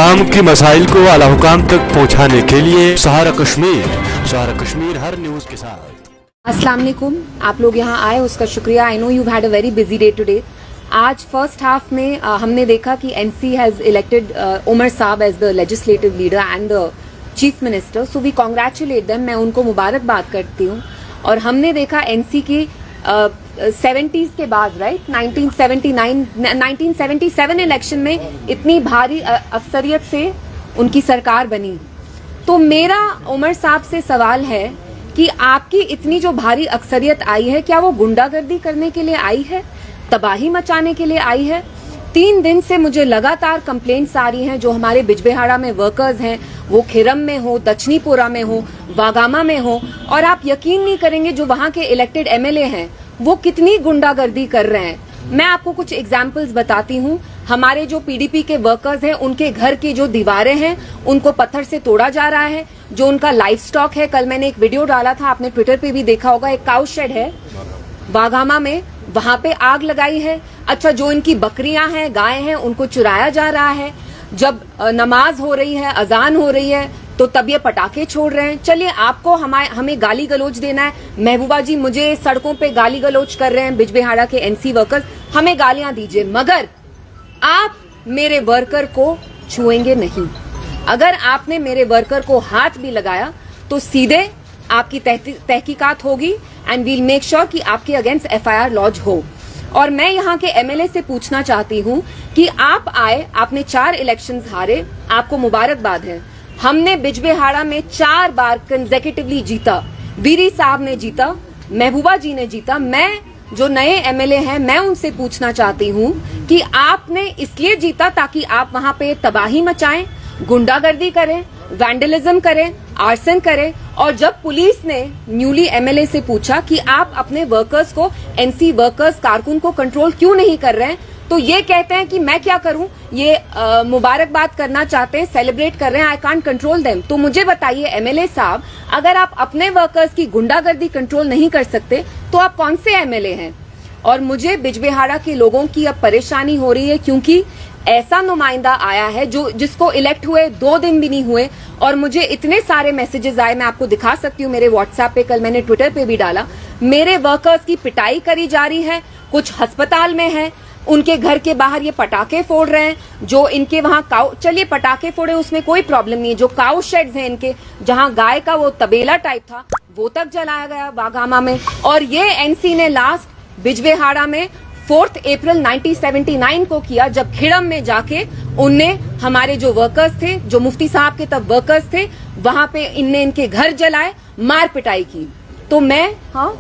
आवाम की मसाइल को आला हुकाम तक पहुँचाने के लिए सहारा कश्मीर हर न्यूज़ के साथ। अस्सलाम वालेकुम। आप लोग यहाँ आए उसका शुक्रिया। I know you had a very busy day today. आज फर्स्ट हाफ में हमने देखा कि NC has elected Omar sahab as the legislative leader and the chief minister, so we congratulate them. मैं उनको मुबारकबाद करती हूँ। और हमने देखा एनसी की 70s के बाद, राइट, 1977 इलेक्शन में इतनी भारी अक्सरियत से उनकी सरकार बनी। तो मेरा उमर साहब से सवाल है कि आपकी इतनी जो भारी अक्सरियत आई है, क्या वो गुंडागर्दी करने के लिए आई है, तबाही मचाने के लिए आई है? 3 दिन से मुझे लगातार कंप्लेंट्स आ रही हैं। जो हमारे बिजबेहाड़ा में वर्कर्स हैं, वो खिरम में हो, दक्षिणीपुरा में हो, वागामा में हो, और आप यकीन नहीं करेंगे जो वहां के इलेक्टेड एमएलए हैं वो कितनी गुंडागर्दी कर रहे हैं। मैं आपको कुछ एग्जाम्पल्स बताती हूँ। हमारे जो पीडीपी के वर्कर्स हैं, उनके घर की जो दीवारें हैं उनको पत्थर से तोड़ा जा रहा है। जो उनका लाइफ स्टॉक है, कल मैंने एक वीडियो डाला था, आपने ट्विटर पे भी देखा होगा, एक काउ शेड है वागामा में, वहां पे आग लगाई है। अच्छा, जो इनकी बकरियां हैं, गाय हैं, उनको चुराया जा रहा है। जब नमाज हो रही है, अजान हो रही है, तो तब ये पटाखे छोड़ रहे हैं। चलिए, आपको हमें गाली गलोच देना है, महबूबा जी मुझे सड़कों पे गाली गलोच कर रहे हैं बिजबेहाड़ा के एनसी वर्कर्स, हमें गालियां दीजिए, मगर आप मेरे वर्कर को छुएंगे नहीं। अगर आपने मेरे वर्कर को हाथ भी लगाया तो सीधे आपकी तहकीकात होगी एंड वील मेक श्योर कि आपके अगेंस्ट एफआईआर लॉन्च हो। और मैं यहाँ के एमएलए से पूछना चाहती हूँ कि आप आए, आपने 4 इलेक्शंस हारे, आपको मुबारकबाद है। हमने बिजबेहाड़ा में 4 बार कंसेक्यूटिवली जीता। वीरी साहब ने जीता, महबूबा जी ने जीता। मैं जो नए एमएलए हैं, मैं उनसे पूछना चाहती हूँ कि आपने इसलिए जीता ताकि आप वहां पे तबाही मचाएं, गुंडागर्दी करें, वैंडलिज्म करें, आर्सन करें। और जब पुलिस ने न्यूली एमएलए से पूछा कि आप अपने वर्कर्स को, एनसी वर्कर्स कारकुन को कंट्रोल क्यों नहीं कर रहे हैं, तो ये कहते हैं कि मैं क्या करूं, ये मुबारकबाद करना चाहते हैं, सेलिब्रेट कर रहे हैं, आई कांट कंट्रोल देम। तो मुझे बताइए एमएलए साहब, अगर आप अपने वर्कर्स की गुंडागर्दी कंट्रोल नहीं कर सकते तो आप कौन से एमएलए हैं? और मुझे बिजबेहाड़ा के लोगों की अब परेशानी हो रही है, क्योंकि ऐसा नुमाइंदा आया है जिसको इलेक्ट हुए 2 दिन भी नहीं हुए, और मुझे इतने सारे मैसेजेस आए, मैं आपको दिखा सकती हूँ मेरे व्हाट्सएप पे, कल मैंने ट्विटर पे भी डाला। मेरे वर्कर्स की पिटाई करी जा रही है, कुछ अस्पताल में है, उनके घर के बाहर ये पटाखे फोड़ रहे हैं। जो इनके वहां काउ, चलिए पटाखे फोड़े उसमें कोई प्रॉब्लम नहीं है, जो काउ शेड्स हैं इनके, जहां गाय का वो तबेला टाइप था, वो तक जलाया गया वागामा में। और ये एनसी ने लास्ट बिजबेहाड़ा में 4 अप्रैल 1979 को किया, जब खिड़म में जाके उनने हमारे जो वर्कर्स थे, जो मुफ्ती साहब के तब वर्कर्स थे, वहां पे इनने इनके घर जलाए, मार पिटाई की। तो मैं, हाँ,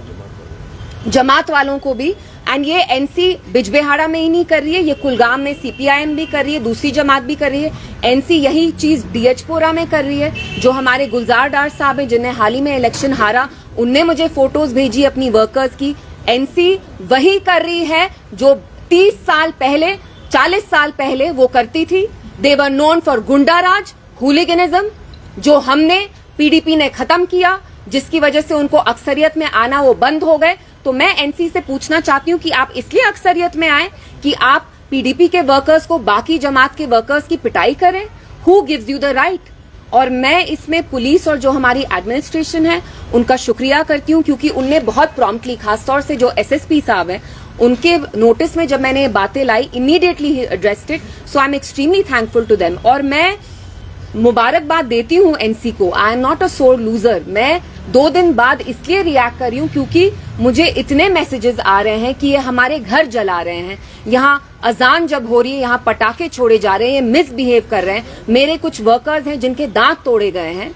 जमात वालों को भी, एंड ये एनसी बिजबेहाड़ा में ही नहीं कर रही है, ये कुलगाम में सीपीआईएम भी कर रही है, दूसरी जमात भी कर रही है। एनसी यही चीज डीएचपोरा में कर रही है। जो हमारे गुलजार डार साहब है, जिन्हें हाल ही में इलेक्शन हारा, उनने मुझे फोटोज भेजी अपनी वर्कर्स की। एनसी वही कर रही है जो 30 साल पहले, 40 साल पहले वो करती थी। दे वर नोन फॉर गुंडाराज, हुलिगनिज्म, जो हमने पीडीपी ने खत्म किया, जिसकी वजह से उनको अक्सरियत में आना वो बंद हो गए। तो मैं एनसी से पूछना चाहती हूँ कि आप इसलिए अक्सरियत में आए कि आप पीडीपी के वर्कर्स को, बाकी जमात के वर्कर्स की पिटाई करें? Who gives you the right? और मैं इसमें पुलिस और जो हमारी एडमिनिस्ट्रेशन है उनका शुक्रिया करती हूँ, क्योंकि उनने बहुत प्रॉम्प्टली, खासतौर से जो एसएसपी साहब हैं, उनके नोटिस में जब मैंने ये बातें लाई, इमीडिएटली ही addressed it, so I am extremely thankful to them. और मैं मुबारकबाद देती हूँ एनसी को। आई एम नॉट अ सोर लूजर। मैं 2 दिन बाद इसलिए रिएक्ट कर रही हूँ क्योंकि मुझे इतने मैसेजेस आ रहे हैं कि ये हमारे घर जला रहे हैं, यहाँ अजान जब हो रही है यहाँ पटाखे छोड़े जा रहे हैं, ये मिसबिहेव कर रहे हैं। मेरे कुछ वर्कर्स हैं जिनके दांत तोड़े गए हैं।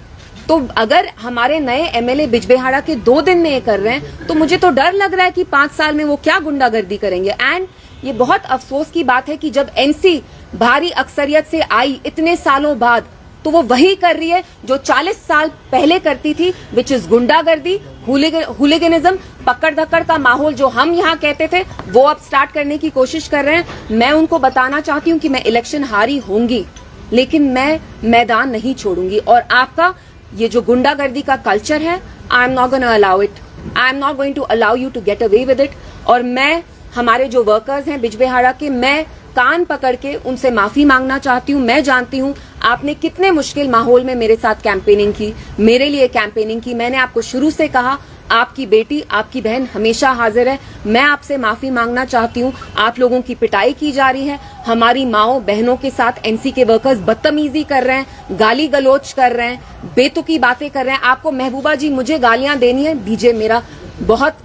तो अगर हमारे नए एमएलए बिजबेहाड़ा के 2 दिन में ये कर रहे हैं, तो मुझे तो डर लग रहा है कि 5 साल में वो क्या गुंडागर्दी करेंगे। एंड ये बहुत अफसोस की बात है कि जब एनसी भारी अक्सरियत से आई इतने सालों बाद, तो वो वही कर रही है जो 40 साल पहले करती थी, विच इज गुंडागर्दी, हुलिगनिज्म, पकड़ धक्कड़ का माहौल जो हम यहाँ कहते थे, वो अब स्टार्ट करने की कोशिश कर रहे हैं। मैं उनको बताना चाहती हूँ कि मैं इलेक्शन हारी होंगी, लेकिन मैं मैदान नहीं छोड़ूंगी। और आपका ये जो गुंडागर्दी का कल्चर है, I am not gonna allow it, I am not going to allow you to get away with it. और मैं, हमारे जो वर्कर्स हैं बिजबेहाड़ा के, मैं कान पकड़ के उनसे माफी मांगना चाहती हूँ। मैं जानती हूँ आपने कितने मुश्किल माहौल में मेरे साथ कैंपेनिंग की, मेरे लिए कैंपेनिंग की। मैंने आपको शुरू से कहा आपकी बेटी, आपकी बहन हमेशा हाजिर है। मैं आपसे माफी मांगना चाहती हूँ। आप लोगों की पिटाई की जा रही है, हमारी माओ बहनों के साथ एनसी के वर्कर्स बदतमीजी कर रहे हैं, गाली गलौज कर रहे हैं, बेतुकी बातें कर रहे हैं। आपको महबूबा जी मुझे गालियां देनी है, दीजिए, मेरा बहुत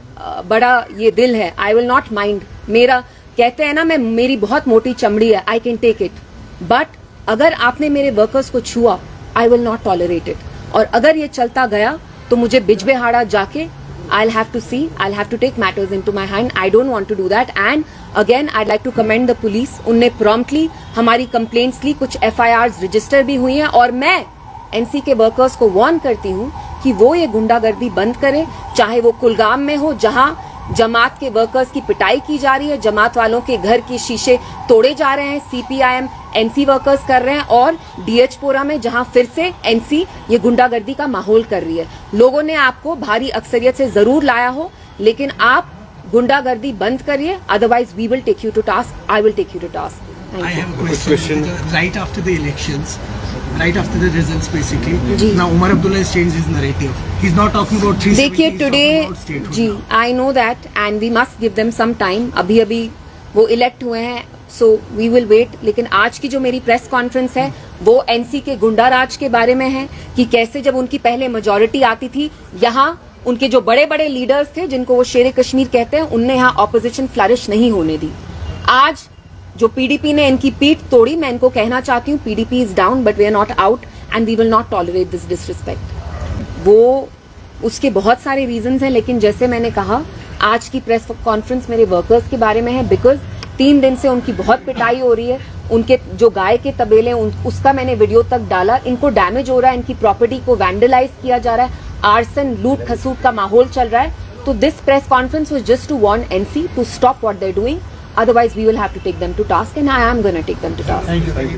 बड़ा ये दिल है, आई विल नॉट माइंड। मेरा कहते हैं ना, मेरी बहुत मोटी चमड़ी है, I can take it. But अगर आपने मेरे वर्कर्स को छुआ, I will not tolerate it. और अगर ये चलता गया तो मुझे बिजबेहाड़ा जाके I'll have to take matters into my hand. I don't want to do that. And again, I'd like to commend the police. उनने promptly हमारी complaints ली, कुछ FIRs register भी हुई हैं। और मैं NC के workers को warn करती हूँ कि वो ये गुंडागर्दी बंद करें, चाहे वो कुलगाम में हो जहां जमात के वर्कर्स की पिटाई की जा रही है, जमात वालों के घर के शीशे तोड़े जा रहे हैं, CPIM NC वर्कर्स कर रहे हैं, और DH-पोरा में जहां फिर से NC ये गुंडागर्दी का माहौल कर रही है। लोगों ने आपको भारी अक्सरियत से जरूर लाया हो, लेकिन आप गुंडागर्दी बंद करिए, otherwise we will take you to task, I will take you to task. I have a question. Right after the elections, right after the results basically, now Umar Abdullah has changed his narrative. He's not talking about 370, देखिए today जी, I know that and we must give them some time. अभी अभी वो elect हुए हैं, so we will wait. लेकिन आज की जो मेरी प्रेस कॉन्फ्रेंस है वो एनसी के गुंडा राज के बारे में है, कि कैसे जब उनकी पहले मेजोरिटी आती थी, यहाँ उनके जो बड़े बड़े लीडर्स थे जिनको वो शेर कश्मीर कहते हैं, उनने यहाँ ऑपोजिशन फ्लरिश नहीं होने दी। आज जो पीडीपी ने इनकी पीठ तोड़ी, मैं इनको कहना चाहती हूँ PDP is down but we are not out and we will not tolerate this disrespect. वो उसके बहुत सारे रीजंस हैं, लेकिन जैसे मैंने कहा आज की प्रेस कॉन्फ्रेंस मेरे वर्कर्स के बारे में है, बिकॉज 3 दिन से उनकी बहुत पिटाई हो रही है। उनके जो गाय के तबेले उसका मैंने वीडियो तक डाला, इनको डैमेज हो रहा है, इनकी प्रॉपर्टी को वैंडलाइज किया जा रहा है, आर्सन लूट खसूट का माहौल चल रहा है। तो this press conference was just to warn NC to stop what they are doing, otherwise we will have to take them to task and I am going to take them to task. Thank you.